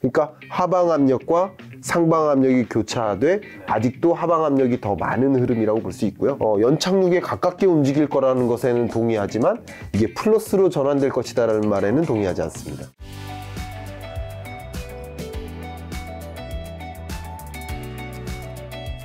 그러니까 하방 압력과 상방 압력이 교차돼 아직도 하방 압력이 더 많은 흐름이라고 볼 수 있고요. 연착륙에 가깝게 움직일 거라는 것에는 동의하지만 이게 플러스로 전환될 것이다라는 말에는 동의하지 않습니다.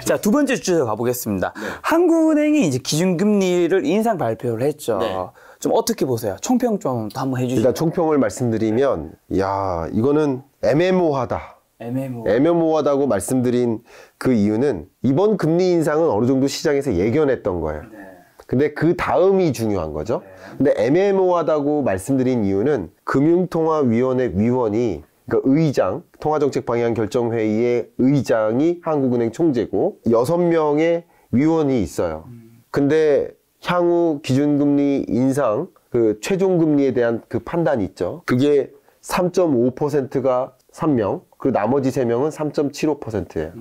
자, 두 번째 주제 가보겠습니다. 네. 한국은행이 이제 기준금리를 인상 발표를 했죠. 네. 좀 어떻게 보세요? 총평 좀 한번 해주시죠. 일단 총평을 말씀드리면, 야, 이거는 애매모호하다. 애매모호하다고 말씀드린 그 이유는 이번 금리 인상은 어느 정도 시장에서 예견했던 거예요. 네. 근데 그 다음이 중요한 거죠. 네. 근데 애매모호하다고 말씀드린 이유는 금융통화위원회 위원이 그러니까 의장, 통화정책방향결정회의의 의장이 한국은행 총재고 6명의 위원이 있어요. 근데 향후 기준금리 인상, 그 최종금리에 대한 그 판단이 있죠. 그게 3.5%가 3명, 그리고 나머지 3명은 3.75%예요.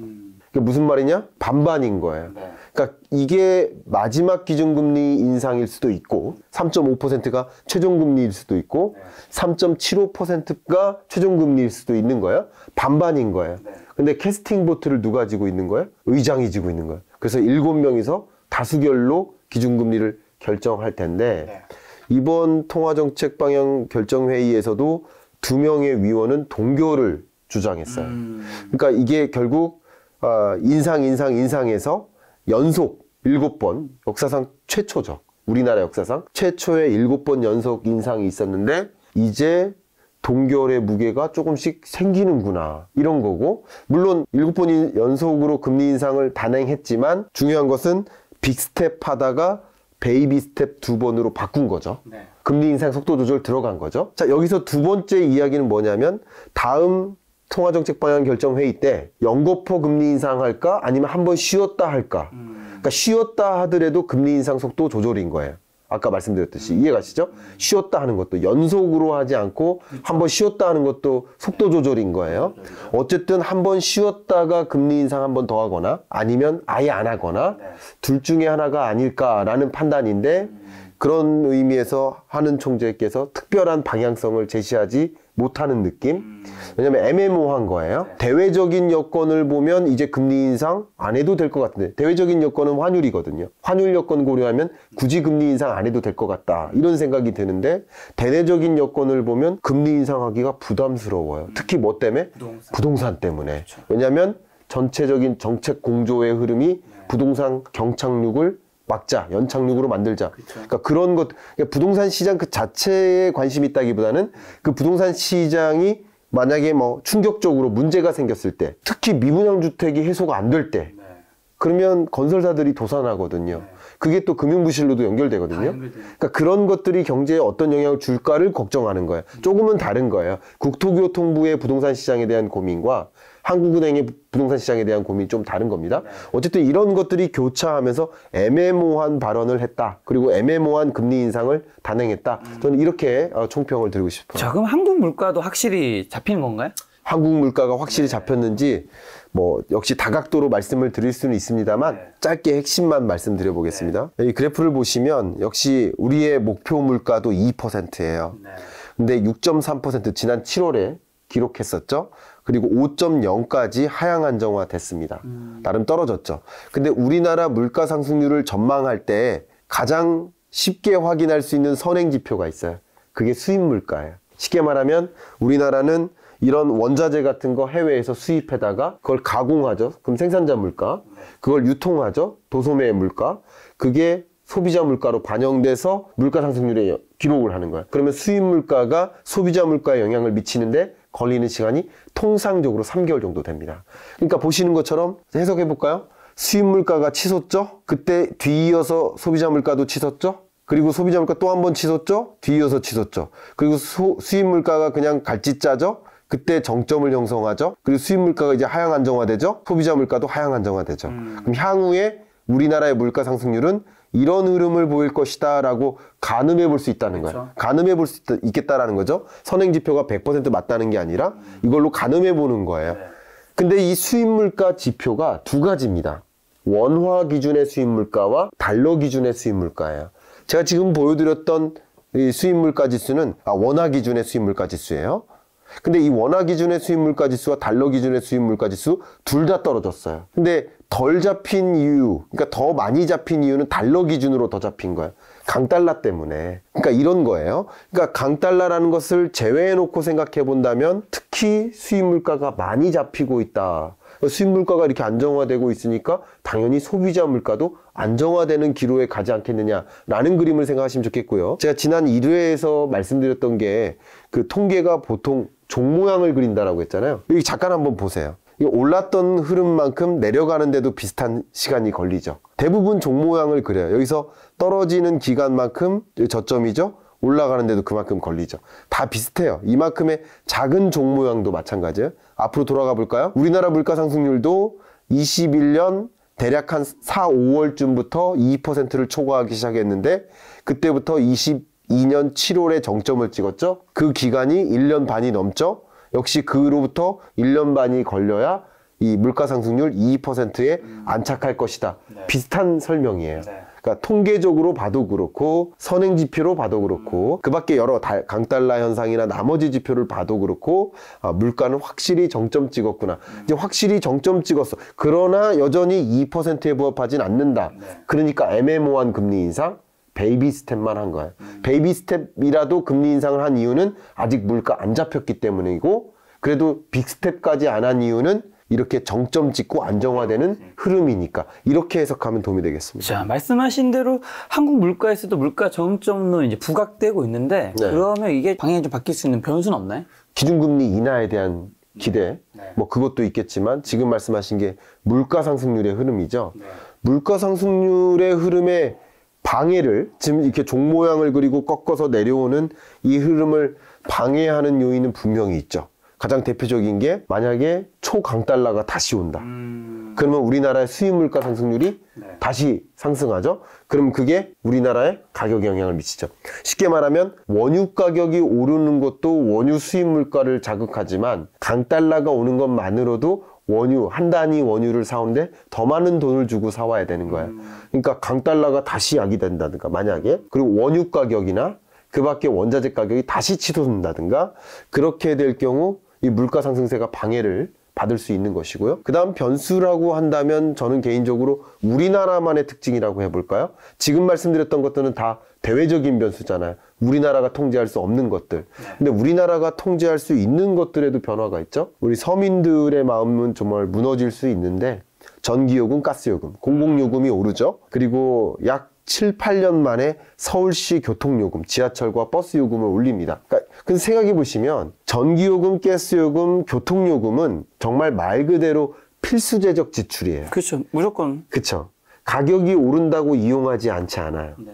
그게 무슨 말이냐? 반반인 거예요. 네. 그러니까 이게 마지막 기준금리 인상일 수도 있고 3.5%가 최종금리일 수도 있고 네. 3.75%가 최종금리일 수도 있는 거예요. 반반인 거예요. 네. 근데 캐스팅 보트를 누가 지고 있는 거예요? 의장이 지고 있는 거예요. 그래서 7명이서 다수결로 기준금리를 결정할 텐데 네. 이번 통화정책방향결정회의에서도 2명의 위원은 동결을 주장했어요. 그러니까 이게 결국 인상에서 연속 7번, 역사상 최초죠. 우리나라 역사상 최초의 7번 연속 인상이 있었는데 이제 동결의 무게가 조금씩 생기는구나 이런 거고, 물론 7번 연속으로 금리 인상을 단행했지만 중요한 것은 빅스텝 하다가 베이비 스텝 2번으로 바꾼 거죠. 네. 금리 인상 속도 조절 들어간 거죠. 자, 여기서 두 번째 이야기는 뭐냐면 다음 통화정책방향결정회의 때 연거푸 금리 인상할까 아니면 한번 쉬었다 할까. 그러니까 쉬었다 하더라도 금리 인상 속도 조절인 거예요. 아까 말씀드렸듯이 이해가시죠? 쉬었다 하는 것도 연속으로 하지 않고 한번 쉬었다 하는 것도 속도 조절인 거예요. 어쨌든 한번 쉬었다가 금리 인상 한번 더 하거나 아니면 아예 안 하거나 둘 중에 하나가 아닐까라는 판단인데, 그런 의미에서 한은 총재께서 특별한 방향성을 제시하지 못하는 느낌? 왜냐면 애매모호한 거예요. 대외적인 여건을 보면 이제 금리 인상 안 해도 될 것 같은데, 대외적인 여건은 환율이거든요. 환율 여건 고려하면 굳이 금리 인상 안 해도 될 것 같다 이런 생각이 드는데, 대내적인 여건을 보면 금리 인상하기가 부담스러워요. 특히 뭐 때문에? 부동산 때문에. 그렇죠. 왜냐하면 전체적인 정책 공조의 흐름이 부동산 경착륙을 막자, 연착륙으로 만들자. 그쵸. 그러니까 그런 것, 그러니까 부동산 시장 그 자체에 관심이 있다기보다는 그 부동산 시장이 만약에 뭐 충격적으로 문제가 생겼을 때, 특히 미분양 주택이 해소가 안 될 때, 네. 그러면 건설사들이 도산하거든요. 네. 그게 또 금융부실로도 연결되거든요. 그러니까 그런 것들이 경제에 어떤 영향을 줄까를 걱정하는 거예요. 조금은 다른 거예요. 국토교통부의 부동산 시장에 대한 고민과 한국은행의 부동산 시장에 대한 고민이 좀 다른 겁니다. 어쨌든 이런 것들이 교차하면서 애매모호한 발언을 했다. 그리고 애매모호한 금리 인상을 단행했다. 저는 이렇게 총평을 드리고 싶어요. 자, 그럼 한국 물가도 확실히 잡히는 건가요? 한국 물가가 확실히 잡혔는지 뭐 역시 다각도로 말씀을 드릴 수는 있습니다만 짧게 핵심만 말씀드려 보겠습니다. 이 그래프를 보시면 역시 우리의 목표 물가도 2%예요. 근데 6.3% 지난 7월에 기록했었죠. 그리고 5.0까지 하향 안정화 됐습니다. 나름 떨어졌죠. 근데 우리나라 물가 상승률을 전망할 때 가장 쉽게 확인할 수 있는 선행 지표가 있어요. 그게 수입 물가예요. 쉽게 말하면 우리나라는 이런 원자재 같은 거 해외에서 수입해다가 그걸 가공하죠. 그럼 생산자 물가, 그걸 유통하죠. 도소매 물가, 그게 소비자 물가로 반영돼서 물가 상승률에 기록을 하는 거예요. 그러면 수입 물가가 소비자 물가에 영향을 미치는데 걸리는 시간이 통상적으로 3개월 정도 됩니다. 그러니까 보시는 것처럼 해석해 볼까요? 수입 물가가 치솟죠? 그때 뒤이어서 소비자 물가도 치솟죠? 그리고 소비자 물가 또 한 번 치솟죠? 뒤이어서 치솟죠? 그리고 수입 물가가 그냥 갈짓자죠? 그때 정점을 형성하죠? 그리고 수입 물가가 이제 하향 안정화되죠? 소비자 물가도 하향 안정화되죠. 그럼 향후에 우리나라의 물가 상승률은 이런 흐름을 보일 것이다 라고 가늠해 볼 수 있다는 거예요. 가늠해 볼 수 있겠다라는 거죠. 선행지표가 100% 맞다는 게 아니라 이걸로 가늠해 보는 거예요. 근데 이 수입물가 지표가 두 가지입니다. 원화 기준의 수입물가와 달러 기준의 수입물가예요. 제가 지금 보여드렸던 이 수입물가 지수는 원화 기준의 수입물가 지수예요. 근데 이 원화 기준의 수입 물가 지수와 달러 기준의 수입 물가 지수 둘 다 떨어졌어요. 근데 덜 잡힌 이유, 그러니까 더 많이 잡힌 이유는 달러 기준으로 더 잡힌 거예요. 강달러 때문에. 그러니까 이런 거예요. 그러니까 강달러라는 것을 제외해 놓고 생각해 본다면 특히 수입 물가가 많이 잡히고 있다. 수입 물가가 이렇게 안정화되고 있으니까 당연히 소비자 물가도 안정화되는 기로에 가지 않겠느냐라는 그림을 생각하시면 좋겠고요. 제가 지난 1회에서 말씀드렸던 게 그 통계가 보통 종 모양을 그린다라고 했잖아요. 여기 잠깐 한번 보세요. 올랐던 흐름만큼 내려가는데도 비슷한 시간이 걸리죠. 대부분 종 모양을 그려요. 여기서 떨어지는 기간만큼 저점이죠. 올라가는데도 그만큼 걸리죠. 다 비슷해요. 이만큼의 작은 종 모양도 마찬가지예요. 앞으로 돌아가 볼까요? 우리나라 물가 상승률도 21년 대략 한 4, 5월쯤부터 2%를 초과하기 시작했는데 그때부터 22년 7월에 정점을 찍었죠. 그 기간이 1년 반이 넘죠. 역시 그로부터 1년 반이 걸려야 이 물가 상승률 2%에 안착할 것이다. 네. 비슷한 설명이에요. 네. 그러니까 통계적으로 봐도 그렇고 선행 지표로 봐도 그렇고 그 밖에 여러 강달러 현상이나 나머지 지표를 봐도 그렇고 물가는 확실히 정점 찍었구나. 이제 확실히 정점 찍었어. 그러나 여전히 2%에 부합하진 않는다. 네. 그러니까 애매모호한 금리 인상, 베이비 스텝만 한 거예요. 베이비 스텝이라도 금리 인상을 한 이유는 아직 물가 안 잡혔기 때문이고 그래도 빅 스텝까지 안 한 이유는 이렇게 정점 찍고 안정화되는 흐름이니까 이렇게 해석하면 도움이 되겠습니다. 자, 말씀하신 대로 한국 물가에서도 물가 정점로 이제 부각되고 있는데 네. 그러면 이게 방향이 좀 바뀔 수 있는 변수는 없나요? 기준금리 인하에 대한 기대, 네. 뭐 그것도 있겠지만 지금 말씀하신 게 물가 상승률의 흐름이죠. 네. 물가 상승률의 흐름에 방해를 지금 이렇게 종 모양을 그리고 꺾어서 내려오는 이 흐름을 방해하는 요인은 분명히 있죠. 가장 대표적인 게 만약에 초강달러가 다시 온다. 그러면 우리나라의 수입 물가 상승률이 네. 다시 상승하죠. 그럼 그게 우리나라에 가격에 영향을 미치죠. 쉽게 말하면 원유 가격이 오르는 것도 원유 수입 물가를 자극하지만 강달러가 오는 것만으로도 원유, 한 단위 원유를 사오는데 더 많은 돈을 주고 사와야 되는 거예요. 그러니까 강달러가 다시 야기된다든가 만약에 그리고 원유 가격이나 그 밖에 원자재 가격이 다시 치솟는다든가 그렇게 될 경우 이 물가 상승세가 방해를 받을 수 있는 것이고요. 그 다음 변수라고 한다면 저는 개인적으로 우리나라만의 특징이라고 해볼까요? 지금 말씀드렸던 것들은 다 대외적인 변수잖아요. 우리나라가 통제할 수 없는 것들. 근데 우리나라가 통제할 수 있는 것들에도 변화가 있죠. 우리 서민들의 마음은 정말 무너질 수 있는데 전기요금, 가스요금, 공공요금이 오르죠. 그리고 약 7, 8년 만에 서울시 교통요금, 지하철과 버스 요금을 올립니다. 그러니까 근데 생각해 보시면 전기요금, 가스요금, 교통요금은 정말 말 그대로 필수재적 지출이에요. 그렇죠. 무조건. 그렇죠. 가격이 오른다고 이용하지 않지 않아요. 네.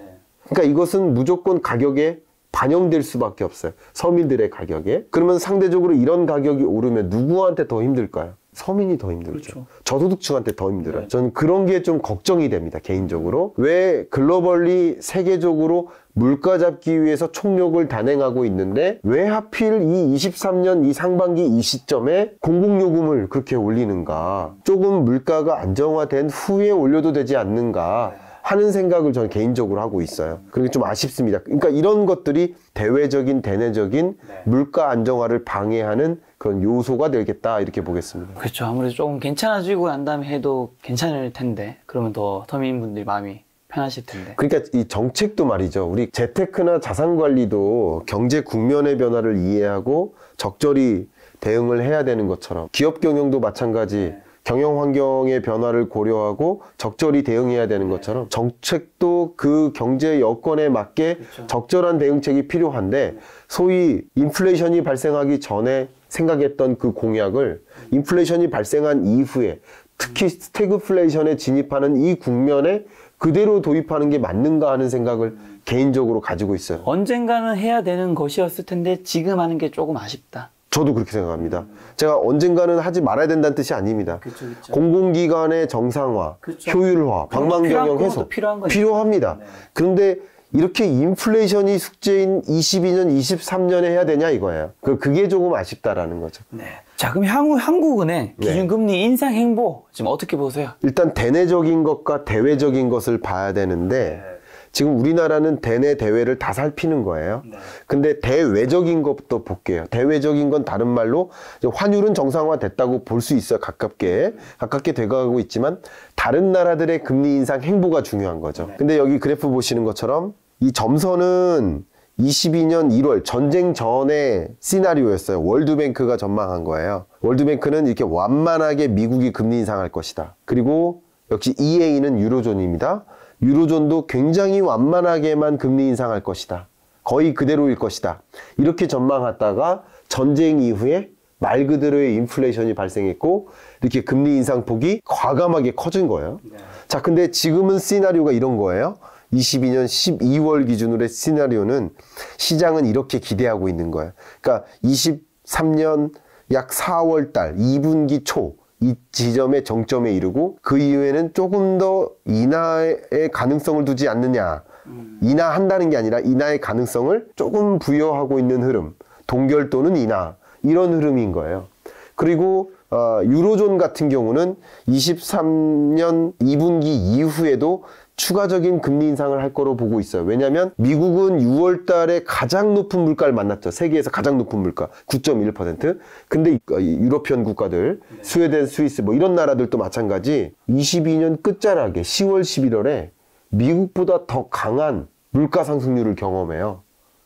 그러니까 이것은 무조건 가격에 반영될 수밖에 없어요. 서민들의 가격에. 그러면 상대적으로 이런 가격이 오르면 누구한테 더 힘들까요? 서민이 더 힘들죠. 그렇죠. 저소득층한테 더 힘들어요. 네. 저는 그런 게 좀 걱정이 됩니다. 개인적으로. 왜 글로벌리 세계적으로 물가 잡기 위해서 총력을 단행하고 있는데 왜 하필 이 23년 이 상반기 이 시점에 공공요금을 그렇게 올리는가. 조금 물가가 안정화된 후에 올려도 되지 않는가 하는 생각을 저는 개인적으로 하고 있어요. 그게 좀 아쉽습니다. 그러니까 이런 것들이 대외적인, 대내적인 물가 안정화를 방해하는 그런 요소가 되겠다 이렇게 보겠습니다. 그렇죠. 아무래도 조금 괜찮아지고 난 다음에 해도 괜찮을 텐데 그러면 더 서민분들이 마음이 편하실 텐데. 그러니까 이 정책도 말이죠. 우리 재테크나 자산 관리도 경제 국면의 변화를 이해하고 적절히 대응을 해야 되는 것처럼 기업 경영도 마찬가지. 경영 환경의 변화를 고려하고 적절히 대응해야 되는 것처럼 정책도 그 경제 여건에 맞게 그렇죠. 적절한 대응책이 필요한데 소위 인플레이션이 발생하기 전에 생각했던 그 공약을 인플레이션이 발생한 이후에 특히 스태그플레이션에 진입하는 이 국면에 그대로 도입하는 게 맞는가 하는 생각을 개인적으로 가지고 있어요. 언젠가는 해야 되는 것이었을 텐데 지금 하는 게 조금 아쉽다. 저도 그렇게 생각합니다. 제가 언젠가는 하지 말아야 된다는 뜻이 아닙니다. 그쵸, 그쵸. 공공기관의 정상화, 그쵸. 효율화, 방망경영 해서 필요합니다. 네. 그런데 이렇게 인플레이션이 숙제인 22년, 23년에 해야 되냐 이거예요. 그게 조금 아쉽다라는 거죠. 네. 자, 그럼 향후 한국은행 기준금리 인상 행보 지금 어떻게 보세요? 일단 대내적인 것과 대외적인 것을 봐야 되는데 지금 우리나라는 대내 대외를 다 살피는 거예요. 근데 대외적인 것도 볼게요. 대외적인 건 다른 말로 이제 환율은 정상화됐다고 볼 수 있어요. 가깝게 돼가고 있지만 다른 나라들의 금리 인상 행보가 중요한 거죠. 근데 여기 그래프 보시는 것처럼 이 점선은 22년 1월 전쟁 전의 시나리오였어요. 월드뱅크가 전망한 거예요. 월드뱅크는 이렇게 완만하게 미국이 금리 인상할 것이다. 그리고 역시 EA는 유로존입니다. 유로존도 굉장히 완만하게만 금리 인상할 것이다. 거의 그대로일 것이다. 이렇게 전망하다가 전쟁 이후에 말 그대로의 인플레이션이 발생했고 이렇게 금리 인상 폭이 과감하게 커진 거예요. 자, 근데 지금은 시나리오가 이런 거예요. 22년 12월 기준으로의 시나리오는 시장은 이렇게 기대하고 있는 거예요. 그러니까 23년 약 4월 달 2분기 초 이 지점에 정점에 이르고 그 이후에는 조금 더 인하의 가능성을 두지 않느냐. 인하한다는 게 아니라 인하의 가능성을 조금 부여하고 있는 흐름. 동결 또는 인하. 이런 흐름인 거예요. 그리고 유로존 같은 경우는 23년 2분기 이후에도 추가적인 금리 인상을 할 거로 보고 있어요. 왜냐하면 미국은 6월 달에 가장 높은 물가를 만났죠. 세계에서 가장 높은 물가 9.1%. 근데 유러피언 국가들 스웨덴, 스위스 뭐 이런 나라들도 마찬가지 22년 끝자락에 10월, 11월에 미국보다 더 강한 물가 상승률을 경험해요.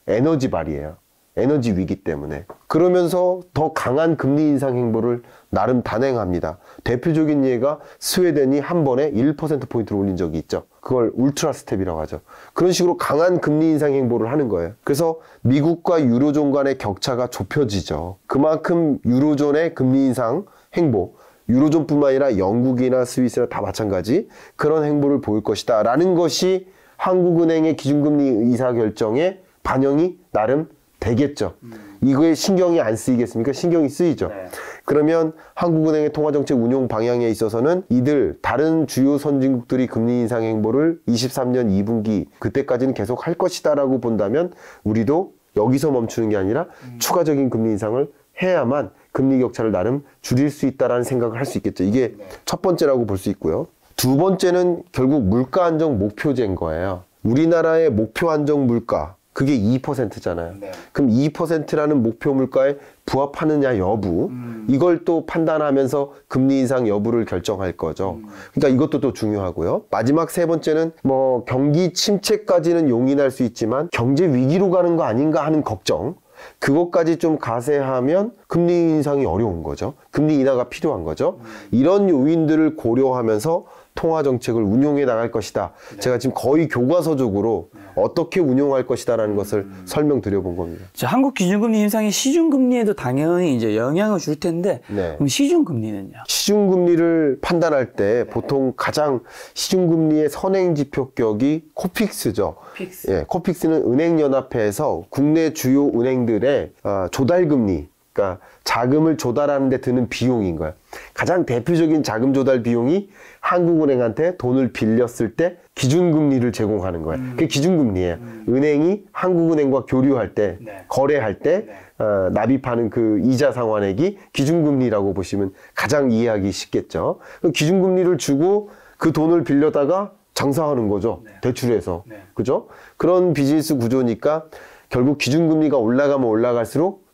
에너지 발이에요. 에너지 위기 때문에. 그러면서 더 강한 금리 인상 행보를 나름 단행합니다. 대표적인 예가 스웨덴이 한 번에 1%포인트를 올린 적이 있죠. 그걸 울트라 스텝이라고 하죠. 그런 식으로 강한 금리 인상 행보를 하는 거예요. 그래서 미국과 유로존 간의 격차가 좁혀지죠. 그만큼 유로존의 금리 인상 행보, 유로존뿐만 아니라 영국이나 스위스나 다 마찬가지 그런 행보를 보일 것이다 라는 것이 한국은행의 기준금리 의사결정에 반영이 나름 되겠죠. 이거에 신경이 안 쓰이겠습니까? 신경이 쓰이죠. 네. 그러면 한국은행의 통화정책 운용 방향에 있어서는 이들 다른 주요 선진국들이 금리 인상 행보를 23년 2분기 그때까지는 계속 할 것이다 라고 본다면 우리도 여기서 멈추는 게 아니라 추가적인 금리 인상을 해야만 금리 격차를 나름 줄일 수 있다라는 생각을 할 수 있겠죠. 이게 첫 번째라고 볼 수 있고요. 두 번째는 결국 물가 안정 목표제인 거예요. 우리나라의 목표 안정 물가 그게 2%잖아요. 네. 그럼 2%라는 목표 물가에 부합하느냐 여부 이걸 또 판단하면서 금리 인상 여부를 결정할 거죠. 그러니까 이것도 또 중요하고요. 마지막 세 번째는 뭐 경기 침체까지는 용인할 수 있지만 경제 위기로 가는 거 아닌가 하는 걱정 그것까지 좀 가세하면 금리 인상이 어려운 거죠. 금리 인하가 필요한 거죠. 이런 요인들을 고려하면서 통화정책을 운용해 나갈 것이다. 네. 제가 지금 거의 교과서적으로 어떻게 운용할 것이다라는 것을 설명드려 본 겁니다. 자, 한국 기준금리 인상이 시중금리에도 당연히 이제 영향을 줄 텐데, 네. 그럼 시중금리는요? 시중금리를 판단할 때 보통 가장 시중금리의 선행지표격이 코픽스죠. 코픽스. 예, 코픽스는 은행연합회에서 국내 주요 은행들의 조달금리, 그러니까 자금을 조달하는 데 드는 비용인 거예요. 가장 대표적인 자금 조달 비용이 한국은행한테 돈을 빌렸을 때 기준금리를 제공하는 거예요. 그게 기준금리예요. 은행이 한국은행과 교류할 때, 네. 거래할 때 네. 납입하는 그 이자 상환액이 기준금리라고 보시면 가장 이해하기 쉽겠죠. 기준금리를 주고 그 돈을 빌려다가 장사하는 거죠. 네. 대출해서. 네. 그죠? 그런 비즈니스 구조니까 결국 기준금리가 올라가면 올라갈수록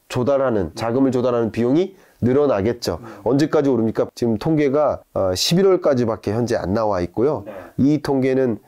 자금을 조달하는 비용이 늘어나겠죠. 언제까지 오릅니까? 지금 통계가 11월까지밖에 현재 안 나와 있고요. 네. 이 통계는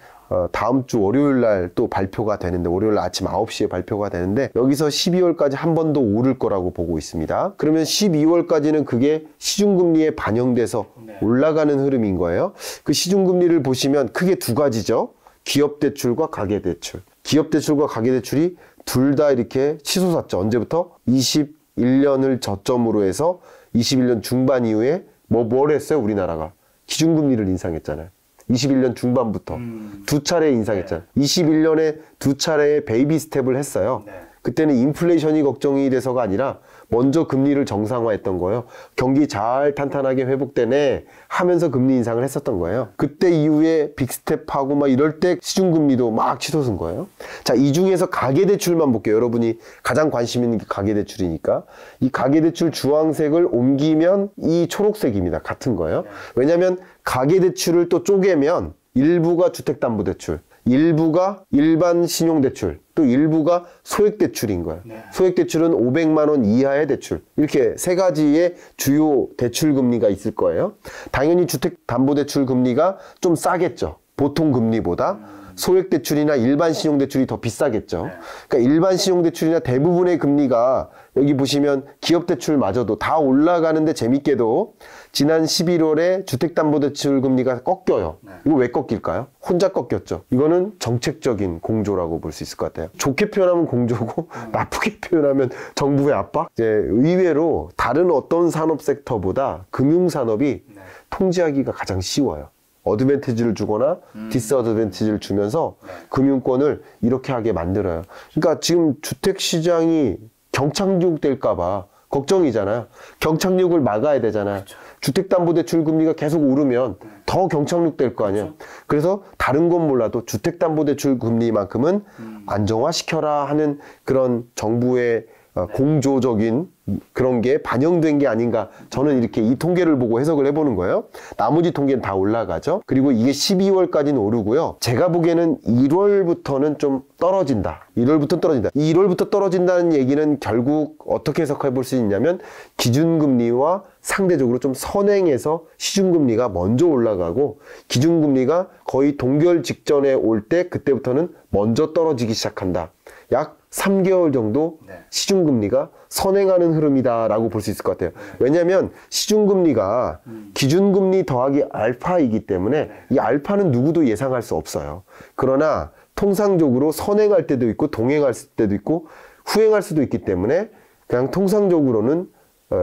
다음 주 월요일 날 또 발표가 되는데 월요일 아침 9시에 발표가 되는데 여기서 12월까지 한 번 더 오를 거라고 보고 있습니다. 그러면 12월까지는 그게 시중금리에 반영돼서 네. 올라가는 흐름인 거예요. 그 시중금리를 보시면 크게 두 가지죠. 기업대출과 가계대출. 기업대출과 가계대출이 둘 다 이렇게 치솟았죠. 언제부터? 21년을 저점으로 해서 21년 중반 이후에 뭘 했어요? 우리나라가 기준금리를 인상했잖아요. 21년 중반부터 두 차례 인상했잖아요. 네. 21년에 두 차례의 베이비 스텝을 했어요. 네. 그때는 인플레이션이 걱정이 돼서가 아니라 먼저 금리를 정상화했던 거예요. 경기 잘 탄탄하게 회복되네 하면서 금리 인상을 했었던 거예요. 그때 이후에 빅스텝하고 막 이럴 때 시중금리도 막 치솟은 거예요. 자, 이 중에서 가계대출만 볼게요. 여러분이 가장 관심 있는 게 가계대출이니까. 이 가계대출 주황색을 옮기면 이 초록색입니다. 같은 거예요. 왜냐하면 가계대출을 또 쪼개면 일부가 주택담보대출, 일부가 일반 신용대출, 또 일부가 소액대출인 거예요. 소액대출은 500만 원 이하의 대출. 이렇게 세 가지의 주요 대출 금리가 있을 거예요. 당연히 주택담보대출 금리가 좀 싸겠죠. 보통 금리보다. 소액대출이나 일반 신용대출이 더 비싸겠죠. 그러니까 일반 신용대출이나 대부분의 금리가 여기 보시면 기업대출마저도 다 올라가는데 재밌게도 지난 11월에 주택담보대출 금리가 꺾여요. 이거 왜 꺾일까요? 혼자 꺾였죠. 이거는 정책적인 공조라고 볼 수 있을 것 같아요. 좋게 표현하면 공조고 나쁘게 표현하면 정부의 압박? 이제 의외로 다른 어떤 산업 섹터보다 금융산업이 통제하기가 가장 쉬워요. 어드밴티지를 주거나 디스어드밴티지를 주면서 금융권을 이렇게 하게 만들어요. 그러니까 지금 주택시장이 경착륙 될까봐 걱정이잖아요. 경착륙을 막아야 되잖아요. 주택담보대출 금리가 계속 오르면 더 경착륙 될 거 아니에요. 그래서 다른 건 몰라도 주택담보대출 금리만큼은 안정화시켜라 하는 그런 정부의 공조적인 그런 게 반영된 게 아닌가, 저는 이렇게 이 통계를 보고 해석을 해보는 거예요. 나머지 통계는 다 올라가죠. 그리고 이게 12월까지는 오르고요. 제가 보기에는 1월부터는 좀 떨어진다. 1월부터 떨어진다. 이 1월부터 떨어진다는 얘기는 결국 어떻게 해석해 볼 수 있냐면 기준금리와 상대적으로 좀 선행해서 시중금리가 먼저 올라가고 기준금리가 거의 동결 직전에 올 때 그때부터는 먼저 떨어지기 시작한다. 약 3개월 정도 시중금리가 선행하는 흐름이다라고 볼 수 있을 것 같아요. 왜냐하면 시중금리가 기준금리 더하기 알파이기 때문에 이 알파는 누구도 예상할 수 없어요. 그러나 통상적으로 선행할 때도 있고 동행할 때도 있고 후행할 수도 있기 때문에 그냥 통상적으로는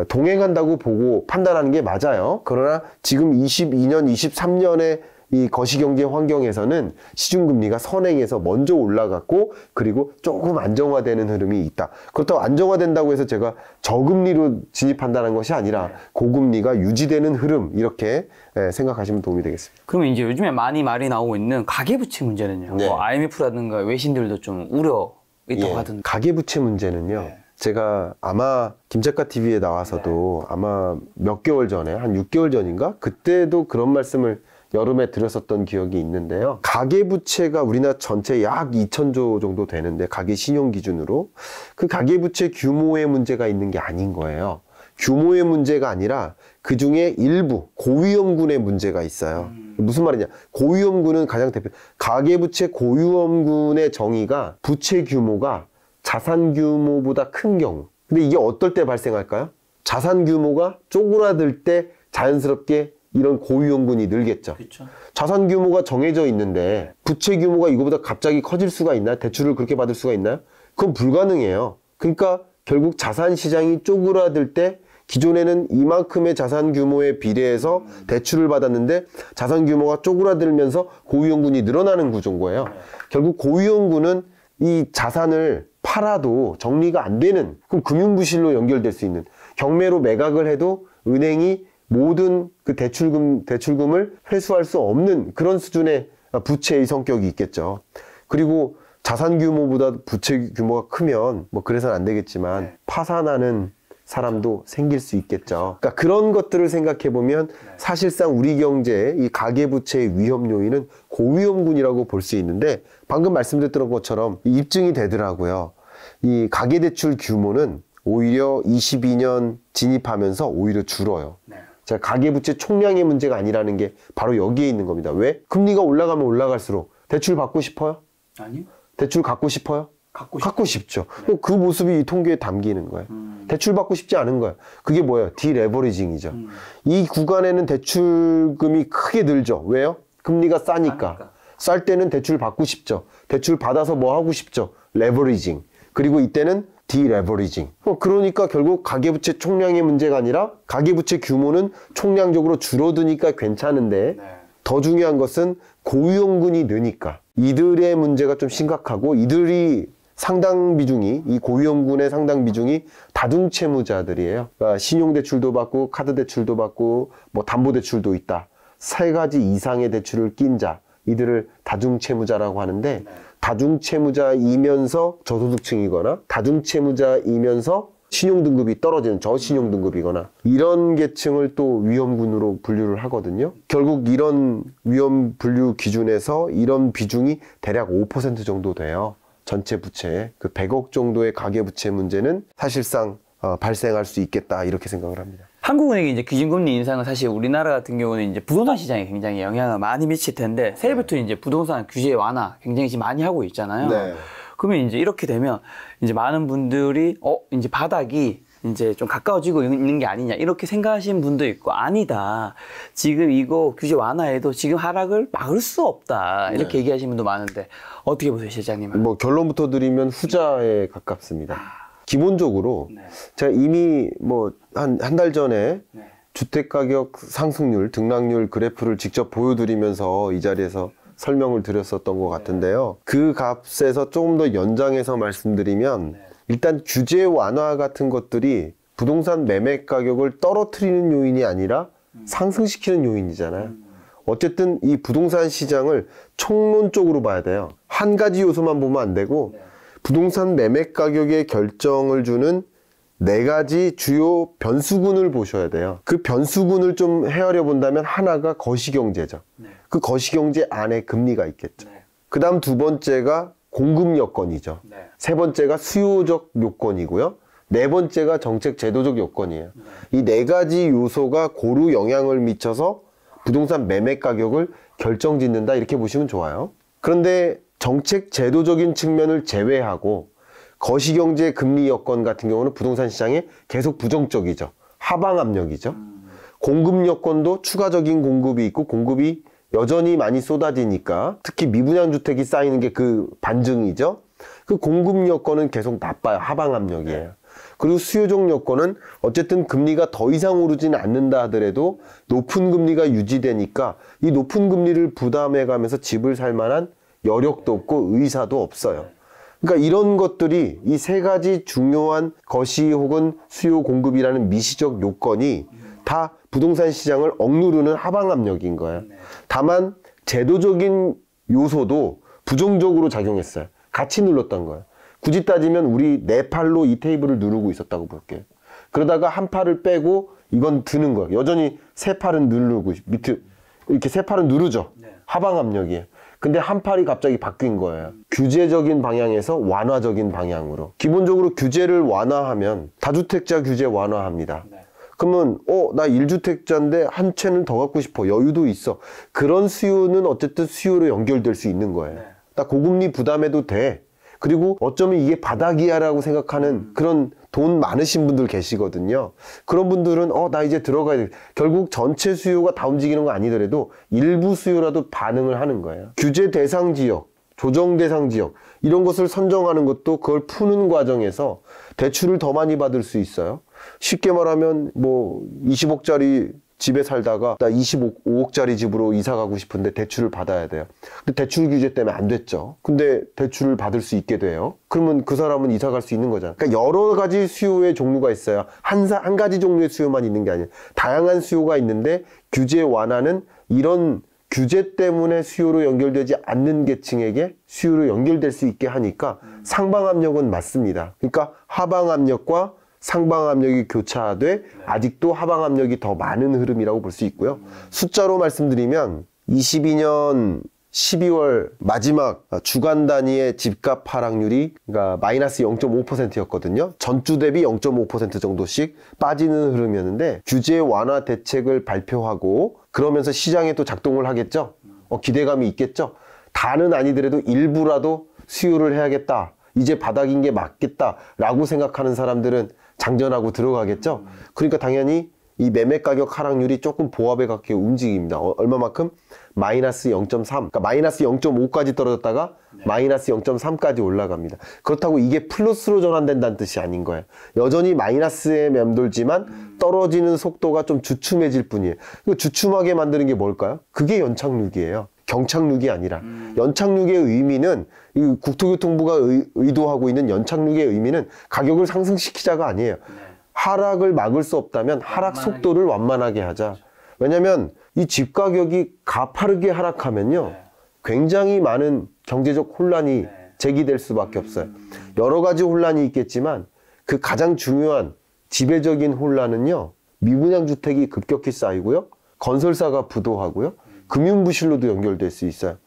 동행한다고 보고 판단하는 게 맞아요. 그러나 지금 22년, 23년에 이 거시경제 환경에서는 시중금리가 선행해서 먼저 올라갔고 그리고 조금 안정화되는 흐름이 있다. 그렇다고 안정화된다고 해서 제가 저금리로 진입한다는 것이 아니라 고금리가 유지되는 흐름, 이렇게 생각하시면 도움이 되겠습니다. 그러면 이제 요즘에 많이 말이 나오고 있는 가계부채 문제는요. 네. 뭐 IMF라든가 외신들도 좀 우려 있다고 하던데. 가계부채 문제는요. 제가 아마 김작가 TV에 나와서도 아마 몇 개월 전에, 한 6개월 전인가? 그때도 그런 말씀을 여름에 드렸었던 기억이 있는데요. 가계부채가 우리나라 전체 약 2,000조 정도 되는데, 가계 신용 기준으로 그 가계부채 규모의 문제가 있는 게 아닌 거예요. 규모의 문제가 아니라 그 중에 일부 고위험군의 문제가 있어요. 무슨 말이냐? 고위험군은 가장 대표. 가계부채 고위험군의 정의가 부채 규모가 자산 규모보다 큰 경우. 근데 이게 어떨 때 발생할까요? 자산 규모가 쪼그라들 때 자연스럽게 이런 고위험군이 늘겠죠. 그렇죠. 자산 규모가 정해져 있는데 부채 규모가 이거보다 갑자기 커질 수가 있나요? 대출을 그렇게 받을 수가 있나요? 그건 불가능해요. 그러니까 결국 자산 시장이 쪼그라들 때 기존에는 이만큼의 자산 규모에 비례해서 대출을 받았는데 자산 규모가 쪼그라들면서 고위험군이 늘어나는 구조인 거예요. 결국 고위험군은 이 자산을 팔아도 정리가 안 되는, 그럼 금융부실로 연결될 수 있는, 경매로 매각을 해도 은행이 모든 그 대출금을 회수할 수 없는 그런 수준의 부채의 성격이 있겠죠. 그리고 자산 규모보다 부채 규모가 크면 뭐 그래서는 안 되겠지만 파산하는 사람도 생길 수 있겠죠. 그러니까 그런 것들을 생각해 보면 사실상 우리 경제의 이 가계부채의 위험 요인은 고위험군이라고 볼 수 있는데, 방금 말씀드렸던 것처럼 입증이 되더라고요. 이 가계대출 규모는 오히려 22년 진입하면서 오히려 줄어요. 자, 가계부채 총량의 문제가 아니라는 게 바로 여기에 있는 겁니다. 왜? 금리가 올라가면 올라갈수록 대출 받고 싶어요? 아니요. 대출 갖고 싶어요? 갖고 싶죠. 그 모습이 이 통계에 담기는 거예요. 대출 받고 싶지 않은 거예요. 그게 뭐예요? 디레버리징이죠. 이 구간에는 대출금이 크게 늘죠. 왜요? 금리가 싸니까. 쌀 때는 대출 받고 싶죠. 대출 받아서 뭐 하고 싶죠? 레버리징. 그리고 이때는 디레버리징. 그러니까 결국 가계부채 총량의 문제가 아니라 가계부채 규모는 총량적으로 줄어드니까 괜찮은데, 더 중요한 것은 고위험군이 느니까 이들의 문제가 좀 심각하고, 이들이 상당 비중이, 이 고위험군의 상당 비중이 다중채무자들이에요. 그러니까 신용대출도 받고 카드대출도 받고 뭐 담보대출도 있다. 세 가지 이상의 대출을 낀 자, 이들을 다중채무자라고 하는데, 다중채무자이면서 저소득층이거나 다중채무자이면서 신용등급이 떨어지는 저신용등급이거나 이런 계층을 또 위험군으로 분류를 하거든요. 결국 이런 위험 분류 기준에서 이런 비중이 대략 5% 정도 돼요. 전체 부채, 그 100억 정도의 가계부채 문제는 사실상 발생할 수 있겠다 이렇게 생각을 합니다. 한국은행이 이제 기준금리 인상은 사실 우리나라 같은 경우는 이제 부동산 시장에 굉장히 영향을 많이 미칠 텐데 새해부터 이제 부동산 규제 완화 굉장히 지금 많이 하고 있잖아요. 네. 그러면 이제 이렇게 되면 이제 많은 분들이 이제 바닥이 이제 좀 가까워지고 있는 게 아니냐 이렇게 생각하시는 분도 있고 아니다. 지금 이거 규제 완화해도 지금 하락을 막을 수 없다. 이렇게 얘기하시는 분도 많은데 어떻게 보세요, 실장님은? 뭐 결론부터 드리면 후자에 가깝습니다. 기본적으로 제가 이미 뭐 한 달 전에 주택가격 상승률, 등락률 그래프를 직접 보여드리면서 이 자리에서 설명을 드렸었던 것 같은데요. 그 값에서 조금 더 연장해서 말씀드리면 일단 규제 완화 같은 것들이 부동산 매매 가격을 떨어뜨리는 요인이 아니라 상승시키는 요인이잖아요. 어쨌든 이 부동산 시장을 총론적으로 봐야 돼요. 한 가지 요소만 보면 안 되고 부동산 매매 가격의 결정을 주는 4가지 주요 변수군을 보셔야 돼요. 그 변수군을 좀 헤아려 본다면 하나가 거시경제죠. 그 거시경제 안에 금리가 있겠죠. 그 다음 두 번째가 공급 여건이죠. 세 번째가 수요적 요건이고요. 네 번째가 정책 제도적 요건이에요. 이 4가지 요소가 고루 영향을 미쳐서 부동산 매매 가격을 결정짓는다 이렇게 보시면 좋아요. 그런데 정책 제도적인 측면을 제외하고 거시경제 금리 여건 같은 경우는 부동산 시장에 계속 부정적이죠. 하방 압력이죠. 공급 여건도 추가적인 공급이 있고 공급이 여전히 많이 쏟아지니까 특히 미분양 주택이 쌓이는 게 그 반증이죠. 그 공급 여건은 계속 나빠요. 하방 압력이에요. 그리고 수요적 여건은 어쨌든 금리가 더 이상 오르지는 않는다 하더라도 높은 금리가 유지되니까 이 높은 금리를 부담해 가면서 집을 살 만한 여력도 없고 의사도 없어요. 그러니까 이런 것들이 이 3가지 중요한 거시 혹은 수요 공급이라는 미시적 요건이 다 부동산 시장을 억누르는 하방 압력인 거예요. 다만 제도적인 요소도 부정적으로 작용했어요. 같이 눌렀던 거예요. 굳이 따지면 우리 4팔로 이 테이블을 누르고 있었다고 볼게요. 그러다가 한 팔을 빼고 이건 드는 거예요. 여전히 3팔은 누르고 밑에 이렇게 3팔은 누르죠. 하방 압력이에요. 근데 한 팔이 갑자기 바뀐 거예요. 규제적인 방향에서 완화적인 방향으로. 기본적으로 규제를 완화하면 다주택자 규제 완화합니다. 그러면 나 1주택자인데 한 채는 더 갖고 싶어. 여유도 있어. 그런 수요는 어쨌든 수요로 연결될 수 있는 거예요. 나 고금리 부담해도 돼. 그리고 어쩌면 이게 바닥이야 라고 생각하는 그런 돈 많으신 분들 계시거든요. 그런 분들은 나 이제 들어가야 돼. 결국 전체 수요가 다 움직이는 거 아니더라도 일부 수요라도 반응을 하는 거예요. 규제 대상 지역, 조정 대상 지역 이런 것을 선정하는 것도 그걸 푸는 과정에서 대출을 더 많이 받을 수 있어요. 쉽게 말하면 뭐 20억짜리 집에 살다가 나 25억짜리 집으로 이사 가고 싶은데 대출을 받아야 돼요. 근데 대출 규제 때문에 안 됐죠. 근데 대출을 받을 수 있게 돼요. 그러면 그 사람은 이사 갈 수 있는 거잖아요. 그러니까 여러 가지 수요의 종류가 있어요. 한 가지 종류의 수요만 있는 게 아니에요. 다양한 수요가 있는데 규제 완화는 이런 규제 때문에 수요로 연결되지 않는 계층에게 수요로 연결될 수 있게 하니까 상방 압력은 맞습니다. 그러니까 하방 압력과 상방 압력이 교차돼 아직도 하방 압력이 더 많은 흐름이라고 볼 수 있고요. 숫자로 말씀드리면 22년 12월 마지막 주간 단위의 집값 하락률이 그러니까 마이너스 0.5%였거든요. 전주 대비 0.5% 정도씩 빠지는 흐름이었는데 규제 완화 대책을 발표하고 그러면서 시장에 또 작동을 하겠죠. 기대감이 있겠죠. 다는 아니더라도 일부라도 수요를 해야겠다. 이제 바닥인 게 맞겠다라고 생각하는 사람들은 장전하고 들어가겠죠. 그러니까 당연히 이 매매 가격 하락률이 조금 보합에 가깝게 움직입니다. 얼마만큼? 마이너스 0.3, 그러니까 마이너스 0.5까지 떨어졌다가 마이너스 0.3까지 올라갑니다. 그렇다고 이게 플러스로 전환된다는 뜻이 아닌 거예요. 여전히 마이너스에 맴돌지만 떨어지는 속도가 좀 주춤해질 뿐이에요. 주춤하게 만드는 게 뭘까요? 그게 연착륙이에요. 경착륙이 아니라. 연착륙의 의미는 이 국토교통부가 의도하고 있는 연착륙의 의미는 가격을 상승시키자가 아니에요. 하락을 막을 수 없다면 하락 속도를 완만하게 하자. 왜냐면 이 집 가격이 가파르게 하락하면요 굉장히 많은 경제적 혼란이 제기될 수밖에 없어요. 여러 가지 혼란이 있겠지만 그 가장 중요한 지배적인 혼란은요, 미분양 주택이 급격히 쌓이고요, 건설사가 부도하고요, 금융부실로도 연결될 수 있어요.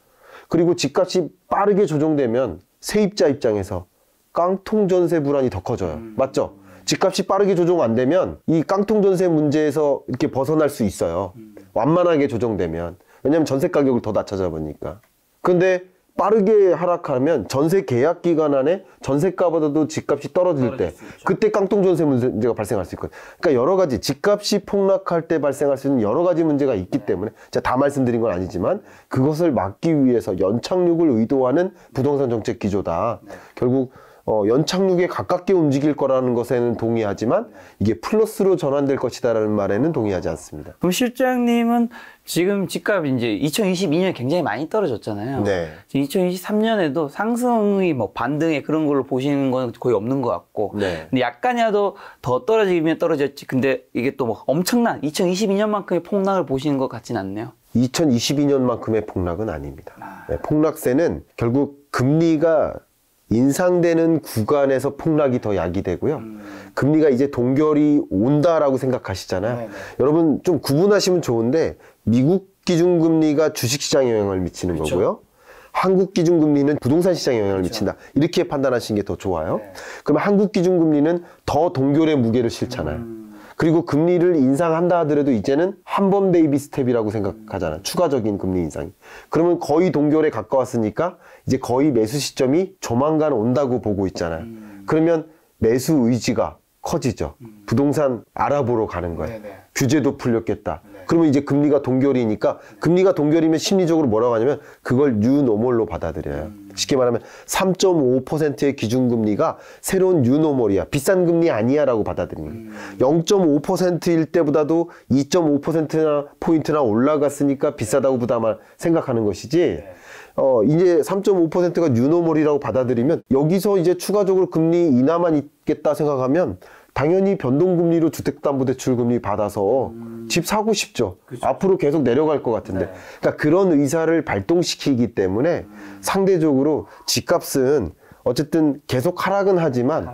그리고 집값이 빠르게 조정되면 세입자 입장에서 깡통 전세 불안이 더 커져요. 맞죠? 집값이 빠르게 조정 안 되면 이 깡통 전세 문제에서 이렇게 벗어날 수 있어요. 완만하게 조정되면. 왜냐하면 전세 가격을 더 낮춰잡으니까. 근데 빠르게 하락하면 전세 계약 기간 안에 전세가보다도 집값이 떨어질 때 그때 깡통 전세 문제가 발생할 수 있거든요. 그러니까 여러 가지 집값이 폭락할 때 발생할 수 있는 여러 가지 문제가 있기 때문에 제가 다 말씀드린 건 아니지만 그것을 막기 위해서 연착륙을 의도하는 부동산 정책 기조다. 결국 연착륙에 가깝게 움직일 거라는 것에는 동의하지만 이게 플러스로 전환될 것이다라는 말에는 동의하지 않습니다. 그럼 실장님은 지금 집값이 이제 2022년에 굉장히 많이 떨어졌잖아요. 네. 2023년에도 상승의 뭐 반등의 그런 걸로 보시는 건 거의 없는 것 같고. 네. 근데 약간이라도 더 떨어지면 떨어졌지. 근데 이게 또 뭐 엄청난 2022년만큼의 폭락을 보시는 것 같진 않네요. 2022년만큼의 폭락은 아닙니다. 네, 폭락세는 결국 금리가 인상되는 구간에서 폭락이 더 야기되고요. 금리가 이제 동결이 온다라고 생각하시잖아요. 네네. 여러분 좀 구분하시면 좋은데 미국 기준금리가 주식시장에 영향을 미치는 그렇죠. 거고요. 한국 기준금리는 부동산 시장에 영향을 미친다. 이렇게 판단하시는 게 더 좋아요. 네. 그러면 한국 기준금리는 더 동결의 무게를 실잖아요. 그리고 금리를 인상한다 하더라도 이제는 한 번 베이비 스텝이라고 생각하잖아요. 추가적인 금리 인상이. 그러면 거의 동결에 가까웠으니까 이제 거의 매수 시점이 조만간 온다고 보고 있잖아요. 그러면 매수 의지가 커지죠. 부동산 알아보러 가는 거예요. 네네. 규제도 풀렸겠다. 그러면 이제 금리가 동결이니까 금리가 동결이면 심리적으로 뭐라고 하냐면 그걸 뉴노멀로 받아들여요. 쉽게 말하면 3.5%의 기준금리가 새로운 뉴노멀이야. 비싼 금리 아니야 라고 받아들이는 거예요. 0.5%일 때보다도 2.5%나 포인트나 올라갔으니까 비싸다고 부담을 생각하는 것이지 이제 3.5%가 뉴노멀이라고 받아들이면 여기서 이제 추가적으로 금리 인하만 있겠다 생각하면 당연히 변동금리로 주택담보대출금리 받아서 집 사고 싶죠. 그렇죠. 앞으로 계속 내려갈 것 같은데. 네. 그러니까 그런 의사를 발동시키기 때문에 상대적으로 집값은 어쨌든 계속 하락은 하지만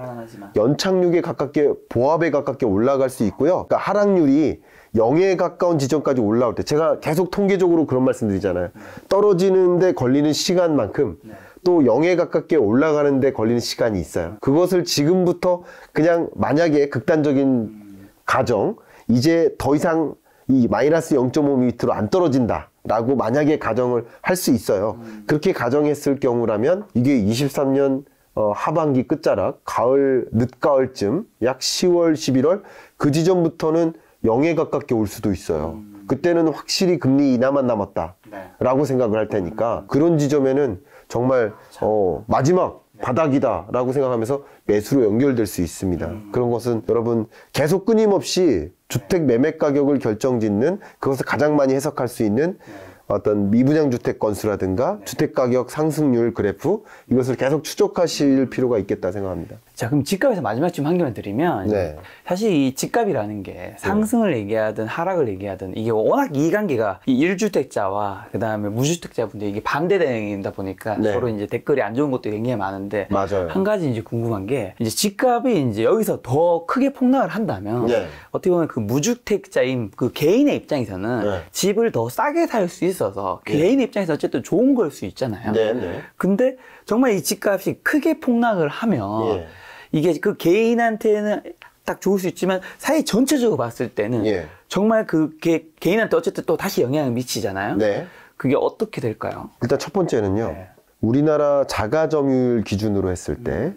연착륙에 가깝게 보합에 가깝게 올라갈 수 있고요. 그러니까 하락률이 0에 가까운 지점까지 올라올 때 제가 계속 통계적으로 그런 말씀 드리잖아요. 떨어지는데 걸리는 시간만큼 또 0에 가깝게 올라가는데 걸리는 시간이 있어요. 그것을 지금부터 그냥 만약에 극단적인 가정 이제 더 이상 이 마이너스 0.5 밑으로 안 떨어진다 라고 만약에 가정을 할 수 있어요. 그렇게 가정했을 경우라면 이게 23년 하반기 끝자락 가을 늦가을쯤 약 10월 11월 그 지점부터는 0에 가깝게 올 수도 있어요. 그때는 확실히 금리 인하만 남았다 라고 생각을 할 테니까 그런 지점에는 정말 마지막 바닥이다 라고 생각하면서 매수로 연결될 수 있습니다. 그런 것은 여러분 계속 끊임없이 주택 매매 가격을 결정짓는 그것을 가장 많이 해석할 수 있는 어떤 미분양 주택 건수라든가 주택 가격 상승률 그래프 이것을 계속 추적하실 필요가 있겠다 생각합니다. 자, 그럼 집값에서 마지막 좀 한 개만 드리면 네. 사실 이 집값이라는 게 상승을 얘기하든 하락을 얘기하든 이게 워낙 이해관계가 이 1주택자와 그다음에 무주택자분들 이게 반대되다 보니까 네. 서로 이제 댓글이 안 좋은 것도 굉장히 많은데 맞아요. 한 가지 이제 궁금한 게 이제 집값이 이제 여기서 더 크게 폭락을 한다면 네. 어떻게 보면 그 무주택자인 그 개인의 입장에서는 네. 집을 더 싸게 살 수 있어서 개인의 입장에서 어쨌든 좋은 걸 수 있잖아요. 네, 네. 근데 정말 이 집값이 크게 폭락을 하면 예. 이게 그 개인한테는 딱 좋을 수 있지만 사회 전체적으로 봤을 때는 예. 정말 그 개인한테 어쨌든 또 다시 영향을 미치잖아요. 네. 그게 어떻게 될까요? 일단 첫 번째는요. 네. 우리나라 자가점유율 기준으로 했을 때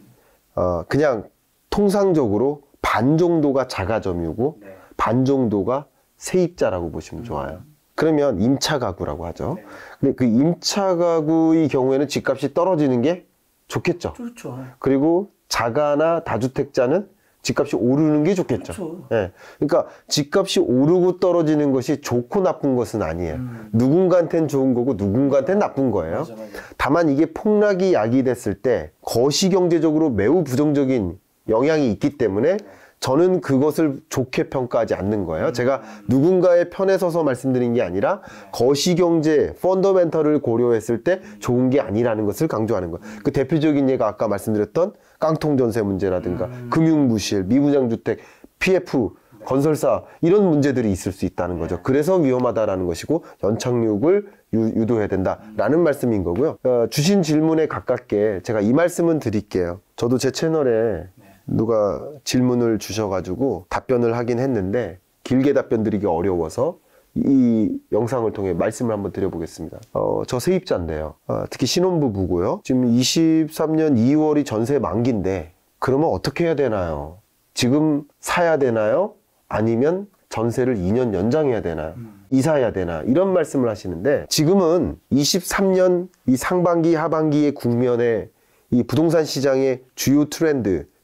그냥 통상적으로 반 정도가 자가점유고 네. 반 정도가 세입자라고 보시면 좋아요. 그러면 임차 가구라고 하죠. 근데 그 임차 가구의 경우에는 집값이 떨어지는 게 좋겠죠. 그렇죠. 그리고 자가나 다주택자는 집값이 오르는 게 좋겠죠. 그렇죠. 예. 그러니까 집값이 오르고 떨어지는 것이 좋고 나쁜 것은 아니에요. 누군가한테는 좋은 거고 누군가한테는 나쁜 거예요. 맞아. 다만 이게 폭락이 야기됐을 때 거시경제적으로 매우 부정적인 영향이 있기 때문에 저는 그것을 좋게 평가하지 않는 거예요. 제가 누군가의 편에 서서 말씀드린 게 아니라 거시경제 펀더멘털을 고려했을 때 좋은 게 아니라는 것을 강조하는 거예요. 그 대표적인 예가 아까 말씀드렸던 깡통전세 문제라든가 금융부실, 미분양주택, PF, 건설사 이런 문제들이 있을 수 있다는 거죠. 그래서 위험하다라는 것이고 연착륙을 유도해야 된다라는 말씀인 거고요. 주신 질문에 가깝게 제가 이 말씀은 드릴게요. 저도 제 채널에 누가 질문을 주셔가지고 답변을 하긴 했는데 길게 답변 드리기 어려워서 이 영상을 통해 말씀을 한번 드려보겠습니다. 저 세입자인데요. 특히 신혼부부고요. 지금 23년 2월이 전세 만기인데 그러면 어떻게 해야 되나요? 지금 사야 되나요? 아니면 전세를 2년 연장해야 되나요? 이사해야 되나? 이런 말씀을 하시는데 지금은 23년 이 상반기 하반기의 국면에 이 부동산 시장의 주요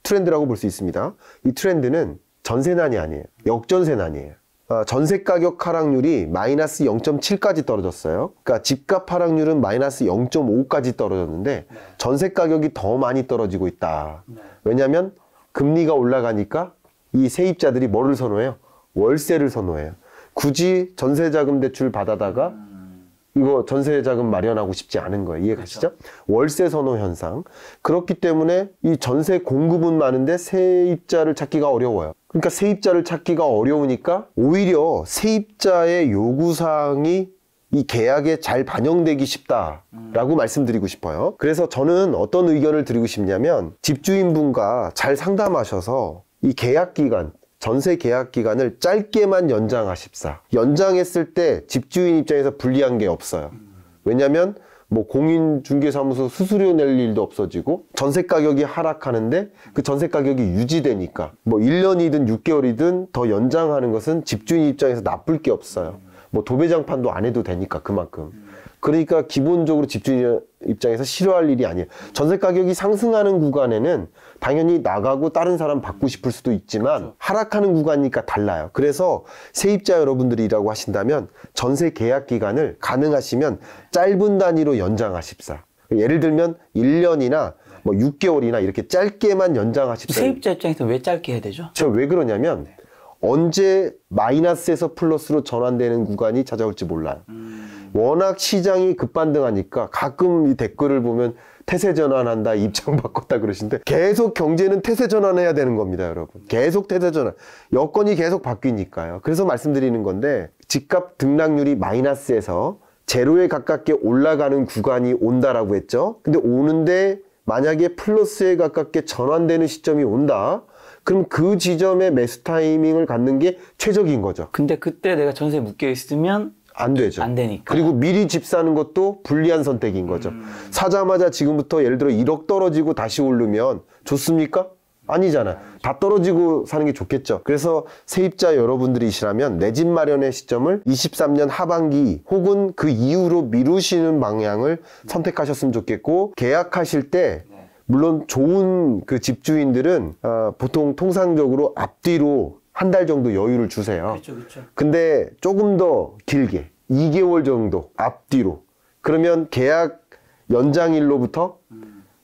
트렌드라고 볼 수 있습니다. 이 트렌드는 전세난이 아니에요. 역전세난이에요. 전세 가격 하락률이 마이너스 0.7까지 떨어졌어요. 그러니까 집값 하락률은 마이너스 0.5까지 떨어졌는데 전세 가격이 더 많이 떨어지고 있다. 왜냐하면 금리가 올라가니까 이 세입자들이 뭐를 선호해요? 월세를 선호해요. 굳이 전세자금 대출 받아다가 이거 전세자금 마련하고 싶지 않은 거예요. 이해가시죠? 그렇죠. 월세 선호 현상. 그렇기 때문에 이 전세 공급은 많은데 세입자를 찾기가 어려워요. 그러니까 세입자를 찾기가 어려우니까 오히려 세입자의 요구사항이 이 계약에 잘 반영되기 쉽다라고 말씀드리고 싶어요. 그래서 저는 어떤 의견을 드리고 싶냐면 집주인분과 잘 상담하셔서 이 계약 기간, 전세 계약 기간을 짧게만 연장하십사. 연장했을 때 집주인 입장에서 불리한 게 없어요. 왜냐면 뭐 공인중개사무소 수수료 낼 일도 없어지고 전세 가격이 하락하는데 그 전세 가격이 유지되니까 뭐 1년이든 6개월이든 더 연장하는 것은 집주인 입장에서 나쁠 게 없어요. 뭐 도배장판도 안 해도 되니까 그만큼. 그러니까 기본적으로 집주인 입장에서 싫어할 일이 아니에요. 전세 가격이 상승하는 구간에는 당연히 나가고 다른 사람 받고 싶을 수도 있지만 하락하는 구간이니까 달라요. 그래서 세입자 여러분들이라고 하신다면 전세 계약 기간을 가능하시면 짧은 단위로 연장하십사. 예를 들면 1년이나 뭐 6개월이나 이렇게 짧게만 연장하십사. 세입자 입장에서 왜 짧게 해야 되죠? 저 왜 그러냐면 언제 마이너스에서 플러스로 전환되는 구간이 찾아올지 몰라요. 워낙 시장이 급반등하니까 가끔 이 댓글을 보면 태세 전환한다, 입장 바꿨다 그러시는데 계속 경제는 태세 전환해야 되는 겁니다, 여러분. 계속 태세 전환. 여건이 계속 바뀌니까요. 그래서 말씀드리는 건데 집값 등락률이 마이너스에서 제로에 가깝게 올라가는 구간이 온다라고 했죠. 근데 오는데 만약에 플러스에 가깝게 전환되는 시점이 온다. 그럼 그 지점에 매수 타이밍을 갖는 게 최적인 거죠. 근데 그때 내가 전세에 묶여 있으면 안 되죠. 안 되니까. 그리고 미리 집 사는 것도 불리한 선택인 거죠. 사자마자 지금부터 예를 들어 1억 떨어지고 다시 오르면 좋습니까? 아니잖아요. 다 떨어지고 사는 게 좋겠죠. 그래서 세입자 여러분들이시라면 내 집 마련의 시점을 23년 하반기 혹은 그 이후로 미루시는 방향을 선택하셨으면 좋겠고 계약하실 때 물론 좋은 그 집주인들은 보통 통상적으로 앞뒤로 한 달 정도 여유를 주세요. 그렇죠. 근데 조금 더 길게 2개월 정도 앞뒤로 그러면 계약 연장일로부터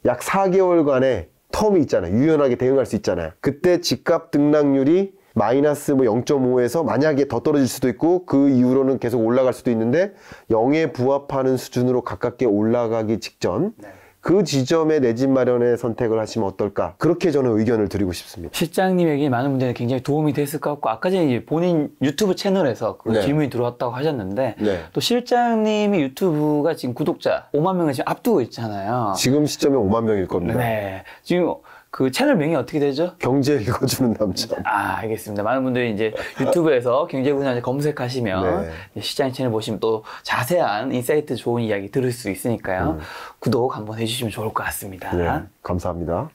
약 4개월간의 텀이 있잖아요. 유연하게 대응할 수 있잖아요. 그때 집값 등락률이 마이너스 뭐 0.5에서 만약에 더 떨어질 수도 있고 그 이후로는 계속 올라갈 수도 있는데 0에 부합하는 수준으로 가깝게 올라가기 직전 그 지점에 내 집 마련의 선택을 하시면 어떨까? 그렇게 저는 의견을 드리고 싶습니다. 실장님에게 많은 분들이 굉장히 도움이 됐을 것 같고 아까 전에 이제 본인 유튜브 채널에서 그 네. 질문이 들어왔다고 하셨는데 네. 또 실장님이 유튜브가 지금 구독자 5만 명을 지금 앞두고 있잖아요. 지금 시점에 5만 명일 겁니다. 네. 지금 그 채널명이 어떻게 되죠? 경제 읽어주는 남자. 알겠습니다. 많은 분들이 이제 유튜브에서 경제부산 검색하시면 네. 시장 채널 보시면 또 자세한 인사이트 좋은 이야기 들을 수 있으니까요. 구독 한번 해주시면 좋을 것 같습니다. 네, 감사합니다.